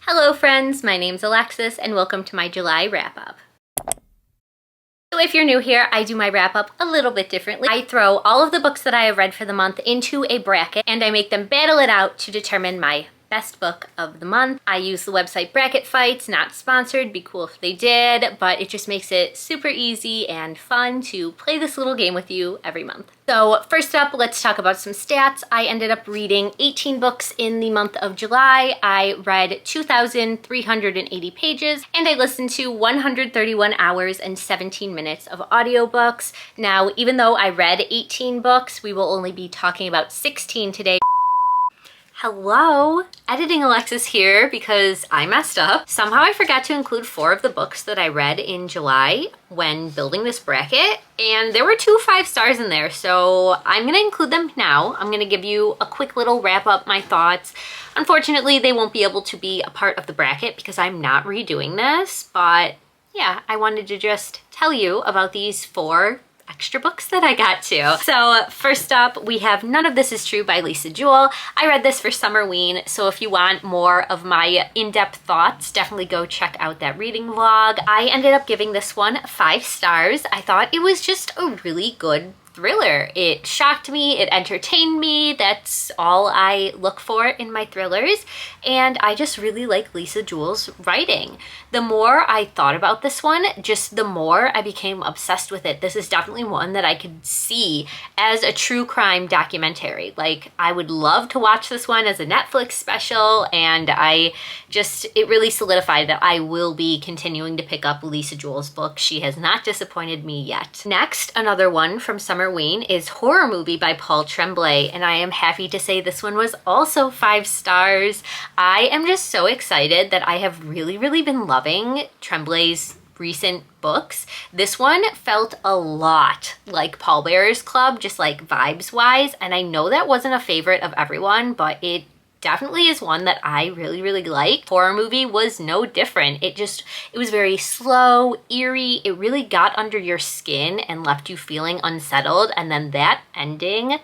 Hello friends, my name's Alexis and welcome to my July wrap-up. So if you're new here, I do my wrap-up a little bit differently. I throw all of the books that I have read for the month into a bracket and I make them battle it out to determine my best book of the month. I use the website Bracket Fights, not sponsored, be cool if they did, but it just makes it super easy and fun to play this little game with you every month. So first up, let's talk about some stats. I ended up reading 18 books in the month of July. I read 2,380 pages and I listened to 131 hours and 17 minutes of audiobooks. Now, even though I read 18 books, we will only be talking about 16 today. Hello, editing Alexis here because I messed up. Somehow I forgot to include 4 of the books that I read in July when building this bracket, and there were 2 5 stars in there, so I'm gonna include them now. I'm gonna give you a quick little wrap up, my thoughts. Unfortunately, they won't be able to be a part of the bracket because I'm not redoing this, but yeah, I wanted to just tell you about these 4 extra books that I got to. So first up, we have None of This Is True by Lisa Jewell. I read this for Summerween, so if you want more of my in-depth thoughts, definitely go check out that reading vlog. I ended up giving this one 5 stars. I thought it was just a really good thriller. It shocked me, it entertained me. That's all I look for in my thrillers, and I just really like Lisa Jewell's writing. The more I thought about this one, just the more I became obsessed with it. This is definitely one that I could see as a true crime documentary. Like, I would love to watch this one as a Netflix special, and it really solidified that I will be continuing to pick up Lisa Jewell's book. She has not disappointed me yet. Next, another one from Summerween is Horror Movie by Paul Tremblay, and I am happy to say this one was also 5 stars. I am just so excited that I have really been loving Tremblay's recent books. This one felt a lot like Pallbearer's Club, just like vibes wise, and I know that wasn't a favorite of everyone, but it definitely is one that I really liked. Horror Movie was no different. It was very slow, eerie. It really got under your skin and left you feeling unsettled, and then that ending,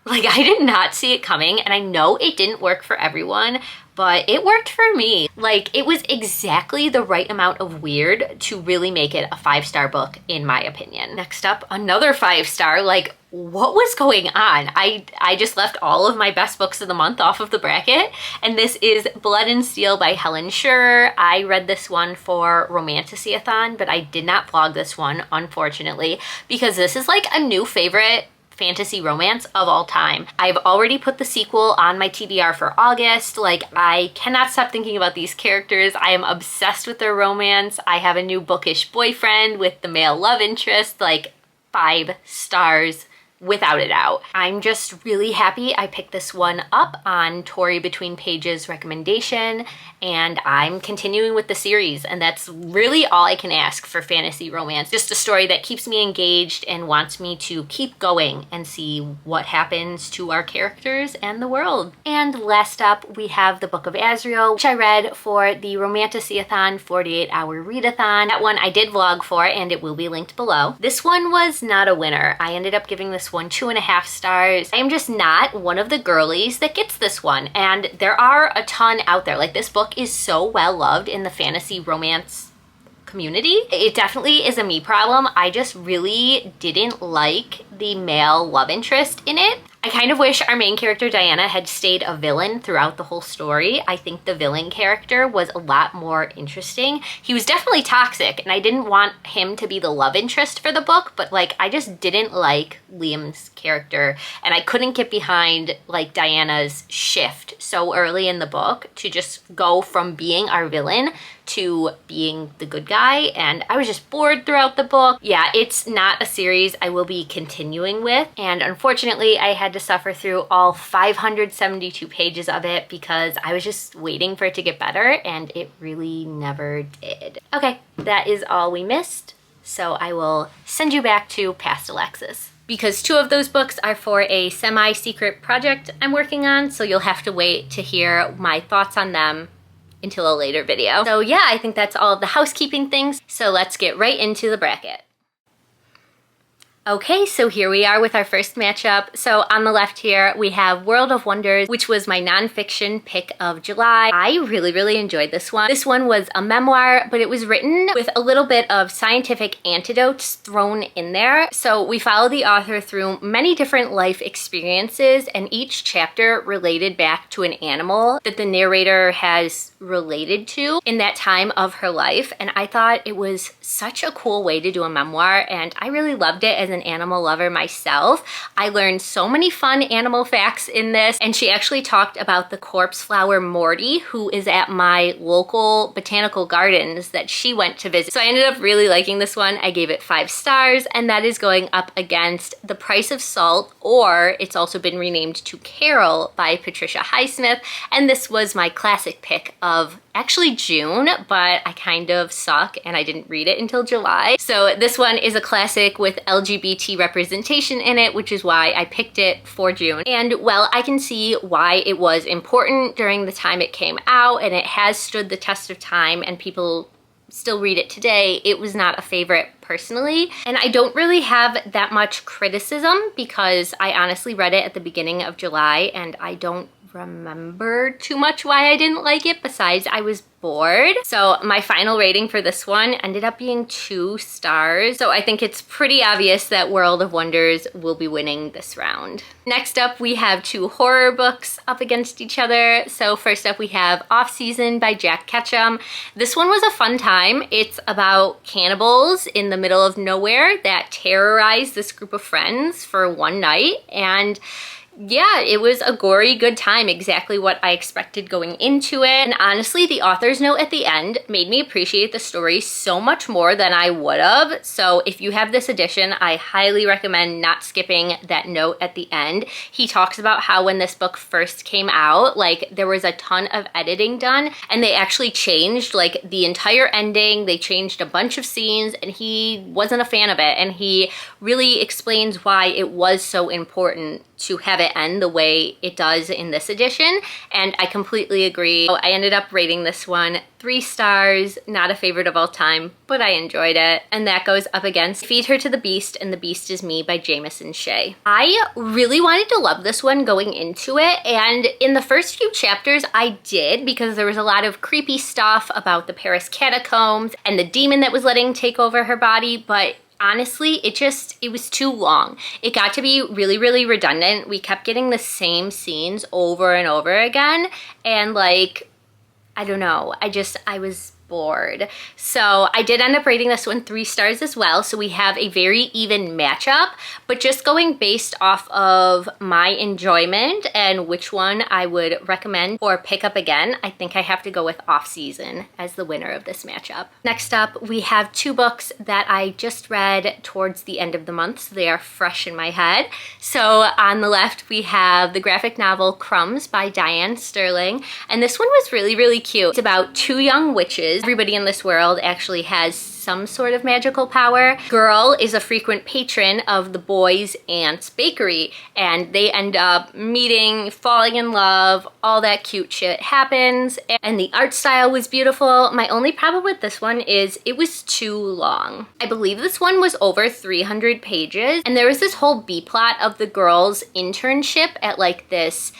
like, I did not see it coming, and I know it didn't work for everyone, but it worked for me. Like, it was exactly the right amount of weird to really make it a 5-star book, in my opinion. Next up, another 5-star. Like, what was going on? I just left all of my best books of the month off of the bracket, and this is Blood and Steel by Helen Schurer. I read this one for Romantasy-a-thon, but I did not vlog this one, unfortunately, because this is like a new favorite fantasy romance of all time. I've already put the sequel on my TBR for August. Like, I cannot stop thinking about these characters. I am obsessed with their romance. I have a new bookish boyfriend with the male love interest. Like, 5 stars without a doubt. I'm just really happy I picked this one up on Tori Between Pages recommendation, and I'm continuing with the series, and that's really all I can ask for fantasy romance. Just a story that keeps me engaged and wants me to keep going and see what happens to our characters and the world. And last up, we have the Book of Azriel, which I read for the Romantasy-a-thon 48-hour readathon. That one I did vlog for, and it will be linked below. This one was not a winner. I ended up giving this one 2.5 stars. I am just not one of the girlies that gets this one, and there are a ton out there. Like, this book is so well loved in the fantasy romance community. It definitely is a me problem. I just really didn't like the male love interest in it. I kind of wish our main character Diana had stayed a villain throughout the whole story. I think the villain character was a lot more interesting. He was definitely toxic, and I didn't want him to be the love interest for the book, but like, I just didn't like Liam's character, and I couldn't get behind like Diana's shift so early in the book to just go from being our villain to being the good guy, and I was just bored throughout the book. Yeah, it's not a series I will be continuing with, and unfortunately I had to suffer through all 572 pages of it because I was just waiting for it to get better, and it really never did. Okay, that is all we missed, so I will send you back to past Alexis, because 2 of those books are for a semi-secret project I'm working on, so you'll have to wait to hear my thoughts on them until a later video. So yeah, I think that's all of the housekeeping things, so let's get right into the bracket. Okay, so here we are with our first matchup. So on the left here, we have World of Wonders, which was my nonfiction pick of July. I really enjoyed this one. This one was a memoir, but it was written with a little bit of scientific anecdotes thrown in there. So we follow the author through many different life experiences, and each chapter related back to an animal that the narrator has related to in that time of her life. And I thought it was such a cool way to do a memoir, and I really loved it as an animal lover myself. I learned so many fun animal facts in this, and she actually talked about the corpse flower Morty, who is at my local botanical gardens that she went to visit. So I ended up really liking this one. I gave it 5 stars, and that is going up against The Price of Salt, or it's also been renamed to Carol by Patricia Highsmith, and this was my classic pick of actually June, but I kind of suck and I didn't read it until July. So this one is a classic with LGBT representation in it, which is why I picked it for June. And well, I can see why it was important during the time it came out, and it has stood the test of time and people still read it today. It was not a favorite personally, and I don't really have that much criticism because I honestly read it at the beginning of July and I don't remember too much why I didn't like it besides I was bored. So my final rating for this one ended up being 2 stars. So I think it's pretty obvious that World of Wonders will be winning this round. Next up, we have 2 horror books up against each other. So first up, we have Off Season by Jack Ketchum. This one was a fun time. It's about cannibals in the middle of nowhere that terrorize this group of friends for one night, and yeah, it was a gory good time, exactly what I expected going into it. And honestly, the author's note at the end made me appreciate the story so much more than I would have. So if you have this edition, I highly recommend not skipping that note at the end. He talks about how when this book first came out, like there was a ton of editing done and they actually changed like the entire ending. They changed a bunch of scenes and he wasn't a fan of it. And he really explains why it was so important to have it end the way it does in this edition, and I completely agree. I ended up rating this one 3 stars, not a favorite of all time, but I enjoyed it. And that goes up against Feed Her to the Beast and the Beast is Me by Jamieson Shea. I really wanted to love this one going into it, and in the first few chapters I did, because there was a lot of creepy stuff about the Paris catacombs and the demon that was letting take over her body, but honestly, it was too long. It got to be really redundant. We kept getting the same scenes over and over again. And like, I don't know, I was bored. So I did end up rating this one 3 stars as well. So we have a very even matchup, but just going based off of my enjoyment and which one I would recommend or pick up again, I think I have to go with Off Season as the winner of this matchup. Next up, we have 2 books that I just read towards the end of the month, so they are fresh in my head. So on the left, we have the graphic novel Crumbs by Diane Sterling, and this one was really cute. It's about 2 young witches. Everybody in this world actually has some sort of magical power. Girl is a frequent patron of the boy's aunt's bakery, and they end up meeting, falling in love, all that cute shit happens, and the art style was beautiful. My only problem with this one is it was too long. I believe this one was over 300 pages, and there was this whole B-plot of the girl's internship at like this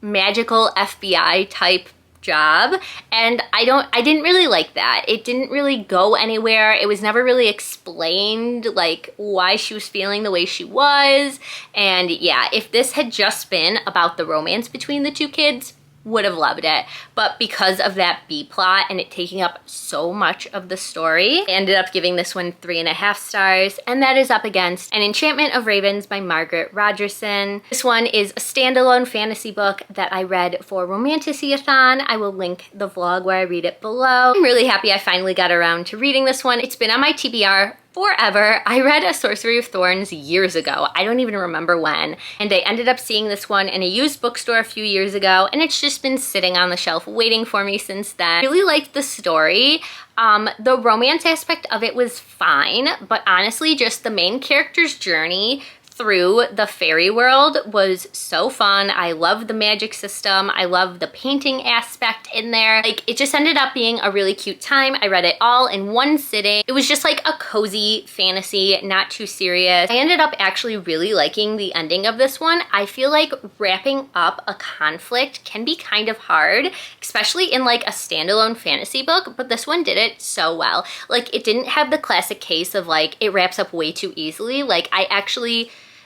magical FBI type job, and I didn't really like that. It didn't really go anywhere. It was never really explained like why she was feeling the way she was. And yeah, if this had just been about the romance between the 2 kids, would have loved it. But because of that B plot and it taking up so much of the story, I ended up giving this one 3.5 stars, and that is up against An Enchantment of Ravens by Margaret Rogerson. This one is a standalone fantasy book that I read for Romanticy-a-thon. I will link the vlog where I read it below. I'm really happy I finally got around to reading this one. It's been on my TBR forever. I read A Sorcery of Thorns years ago. I don't even remember when. And I ended up seeing this one in a used bookstore a few years ago, and it's just been sitting on the shelf waiting for me since then. I really liked the story. The romance aspect of it was fine, but honestly, just the main character's journey through the fairy world was so fun. I love the magic system. I love the painting aspect in there. Like, it just ended up being a really cute time. I read it all in one sitting. It was just like a cozy fantasy, not too serious. I ended up actually really liking the ending of this one. I feel like wrapping up a conflict can be kind of hard, especially in like a standalone fantasy book, but this one did it so well. Like, it didn't have the classic case of like, it wraps up way too easily. Like,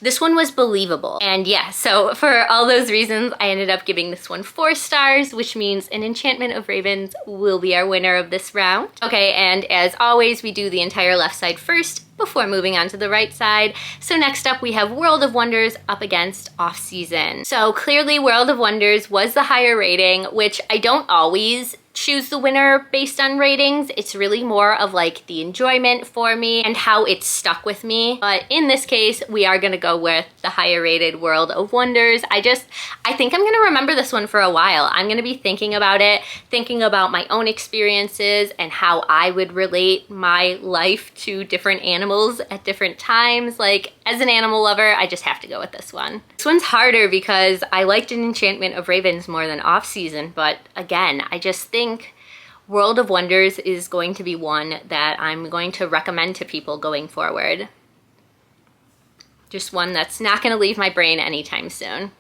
this one was believable. And yeah, so for all those reasons, I ended up giving this one 4 stars, which means An Enchantment of Ravens will be our winner of this round. Okay, and as always, we do the entire left side first before moving on to the right side. So next up, we have World of Wonders up against Off Season. So clearly World of Wonders was the higher rating, which I don't always choose the winner based on ratings. It's really more of like the enjoyment for me and how it stuck with me. But in this case, we are gonna go with the higher rated World of Wonders. I think I'm gonna remember this one for a while. I'm gonna be thinking about it, thinking about my own experiences and how I would relate my life to different animals at different times. Like, as an animal lover, I just have to go with this one. This one's harder because I liked An Enchantment of Ravens more than Off Season, but again, I just think World of Wonders is going to be one that I'm going to recommend to people going forward. Just one that's not going to leave my brain anytime soon.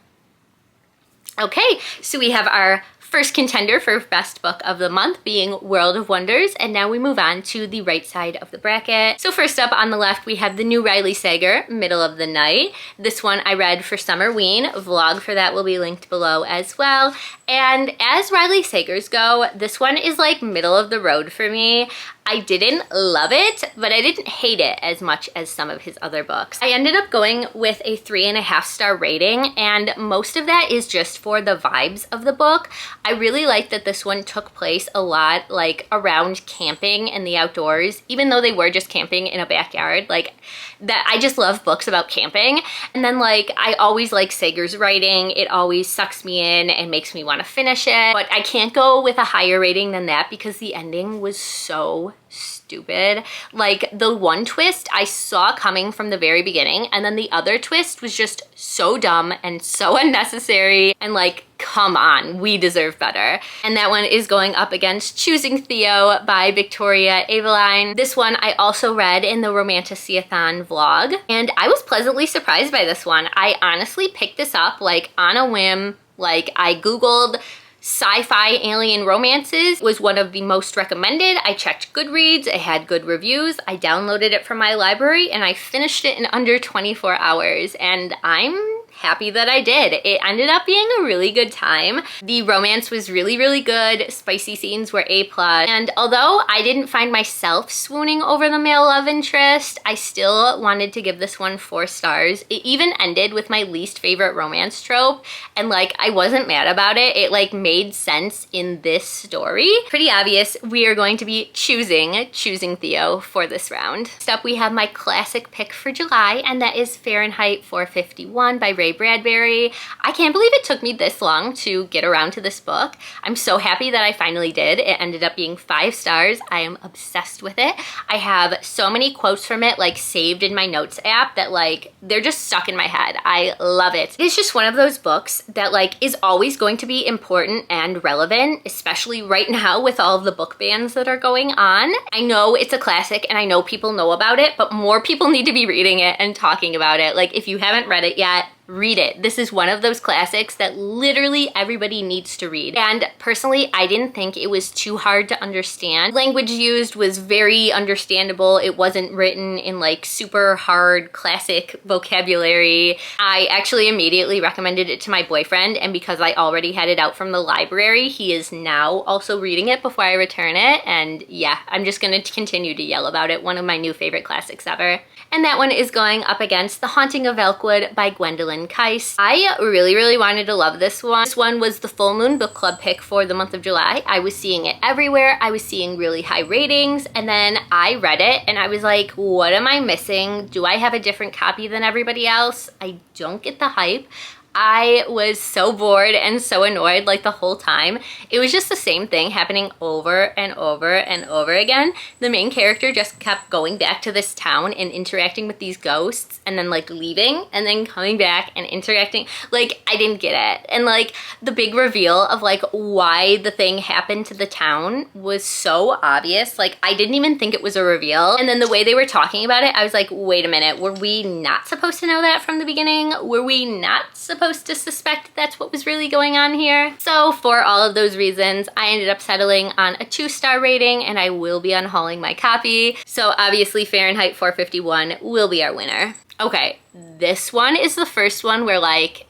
Okay, so we have our first contender for best book of the month being World of Wonders, and now we move on to the right side of the bracket. So first up on the left, we have the new Riley Sager, Middle of the Night. This one I read for Summerween. A vlog for that will be linked below as well. And as Riley Sagers go, this one is like middle of the road for me. I didn't love it, but I didn't hate it as much as some of his other books. I ended up going with a 3.5 star rating, and most of that is just for the vibes of the book. I really liked that this one took place a lot like around camping and the outdoors, even though they were just camping in a backyard. Like, that, I just love books about camping. And then like, I always like Sager's writing. It always sucks me in and makes me want to finish it, but I can't go with a higher rating than that because the ending was so stupid. Like, the one twist I saw coming from the very beginning, and then the other twist was just so dumb and so unnecessary, and like, come on, we deserve better. And that one is going up against Choosing Theo by Victoria Aveline. This one I also read in the Romanticiathon vlog, and I was pleasantly surprised by this one. I honestly picked this up like on a whim. Like, I Googled sci-fi alien romances, was one of the most recommended. I checked Goodreads, it had good reviews. I downloaded it from my library and I finished it in under 24 hours, and I'm happy that I did. It ended up being a really good time. The romance was really, really good. Spicy scenes were A+. And although I didn't find myself swooning over the male love interest, I still wanted to give this one 4 stars. It even ended with my least favorite romance trope, and like, I wasn't mad about it. It like made sense in this story. Pretty obvious we are going to be choosing Theo for this round. Next up, we have my classic pick for July, and that is Fahrenheit 451 by Ray Bradbury. I can't believe it took me this long to get around to this book. I'm so happy that I finally did. It ended up being 5 stars. I am obsessed with it. I have so many quotes from it like saved in my notes app that like, they're just stuck in my head. I love it. It's just one of those books that like is always going to be important and relevant, especially right now with all of the book bans that are going on. I know it's a classic and I know people know about it, but more people need to be reading it and talking about it. Like, if you haven't read it yet, read it. This is one of those classics that literally everybody needs to read. And personally, I didn't think it was too hard to understand. Language used was very understandable. It wasn't written in like super hard classic vocabulary. I actually immediately recommended it to my boyfriend, and because I already had it out from the library, he is now also reading it before I return it. And yeah, I'm just gonna continue to yell about it. One of my new favorite classics ever. And that one is going up against The Haunting of Elkwood by Gwendolyn Kais. I really, really wanted to love this one. This one was the Full Moon Book Club pick for the month of July. I was seeing it everywhere. I was seeing really high ratings, and then I read it and I was like, what am I missing? Do I have a different copy than everybody else? I don't get the hype. I was so bored and so annoyed like the whole time. It was just the same thing happening over and over and over again. The main character just kept going back to this town and interacting with these ghosts and then like leaving and then coming back and interacting. Like, I didn't get it. And like the big reveal of like why the thing happened to the town was so obvious. Like, I didn't even think it was a reveal. And then the way they were talking about it, I was like, wait a minute, were we not supposed to know that from the beginning? Were we not supposed to suspect that's what was really going on here? So for all of those reasons, I ended up settling on a 2-star rating, and I will be unhauling my copy. So obviously Fahrenheit 451 will be our winner. Okay, this one is the first one where like,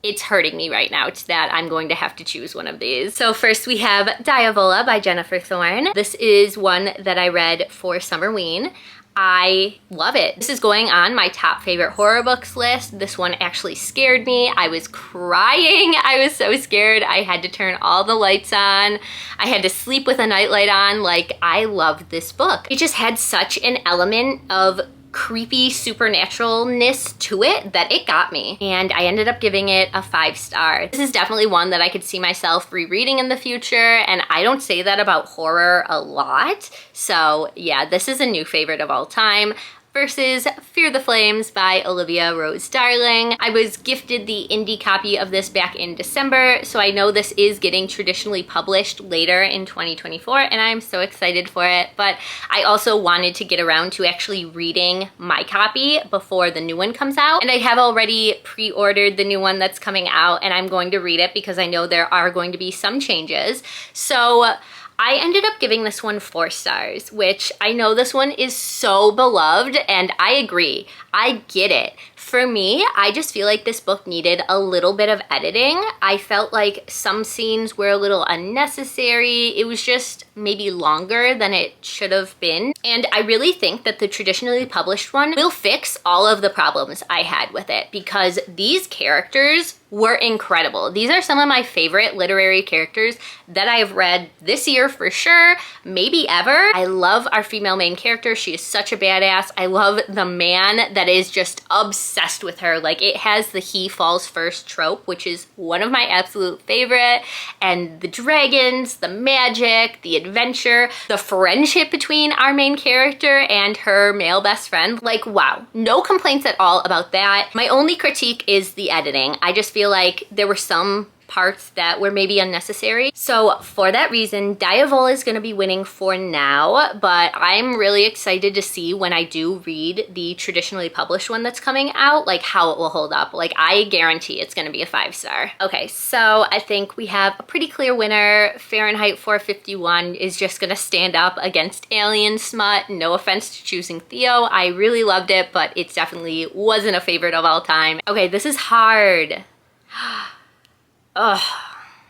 it's hurting me right now that I'm going to have to choose one of these. So first we have Diavola by Jennifer Thorne. This is one that I read for Summerween. I love it. This is going on my top favorite horror books list. This one actually scared me. I was crying. I was so scared. I had to turn all the lights on. I had to sleep with a nightlight on. Like, I loved this book. It just had such an element of creepy supernaturalness to it that it got me, and I ended up giving it a 5-star. This is definitely one that I could see myself rereading in the future, and I don't say that about horror a lot. So yeah, this is a new favorite of all time. Versus Fear the Flames by Olivia Rose Darling. I was gifted the indie copy of this back in December, so I know this is getting traditionally published later in 2024, and I'm so excited for it. But I also wanted to get around to actually reading my copy before the new one comes out, and I have already pre-ordered the new one that's coming out, and I'm going to read it because I know there are going to be some changes. So I ended up giving this one 4 stars, which I know this one is so beloved, and I agree. I get it. For me, I just feel like this book needed a little bit of editing. I felt like some scenes were a little unnecessary. It was just maybe longer than it should have been. And I really think that the traditionally published one will fix all of the problems I had with it, because these characters were incredible. These are some of my favorite literary characters that I have read this year for sure, maybe ever. I love our female main character. She is such a badass. I love the man that is just obsessed with her. Like, it has the he falls first trope, which is one of my absolute favorite. And the dragons, the magic, the adventure, the friendship between our main character and her male best friend. Like, wow, no complaints at all about that. My only critique is the editing. I just feel like there were some parts that were maybe unnecessary. So for that reason, Diavola is going to be winning for now, but I'm really excited to see when I do read the traditionally published one that's coming out, like how it will hold up. Like, I guarantee it's going to be a 5-star. Okay, so I think we have a pretty clear winner. Fahrenheit 451 is just going to stand up against Alien Smut. No offense to choosing Theo. I really loved it, but it definitely wasn't a favorite of all time. Okay, this is hard. Ugh.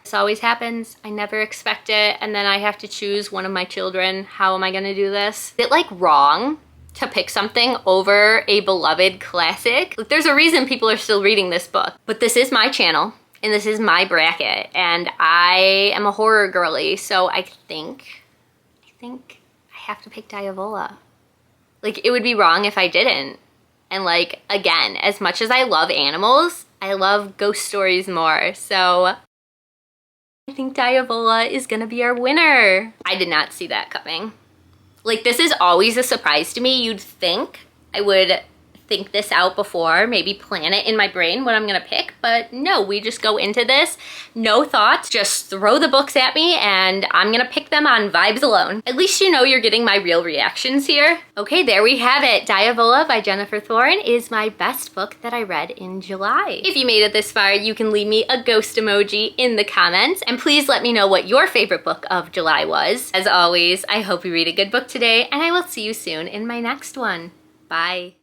This always happens. I never expect it, and then I have to choose one of my children. How am I gonna do this? Is it like wrong to pick something over a beloved classic? Like, there's a reason people are still reading this book, but this is my channel and this is my bracket, and I am a horror girly, so I think I have to pick Diavola. Like, it would be wrong if I didn't. And like, again, as much as I love animals, I love ghost stories more, so I think Diavola is gonna be our winner. I did not see that coming. Like, this is always a surprise to me. You'd think I would think this out before, maybe plan it in my brain what I'm gonna pick, but no, we just go into this, no thoughts, just throw the books at me and I'm gonna pick them on vibes alone. At least you know you're getting my real reactions here. Okay, there we have it. Diavola by Jennifer Thorne is my best book that I read in July. If you made it this far, you can leave me a ghost emoji in the comments, and please let me know what your favorite book of July was. As always, I hope you read a good book today, and I will see you soon in my next one. Bye.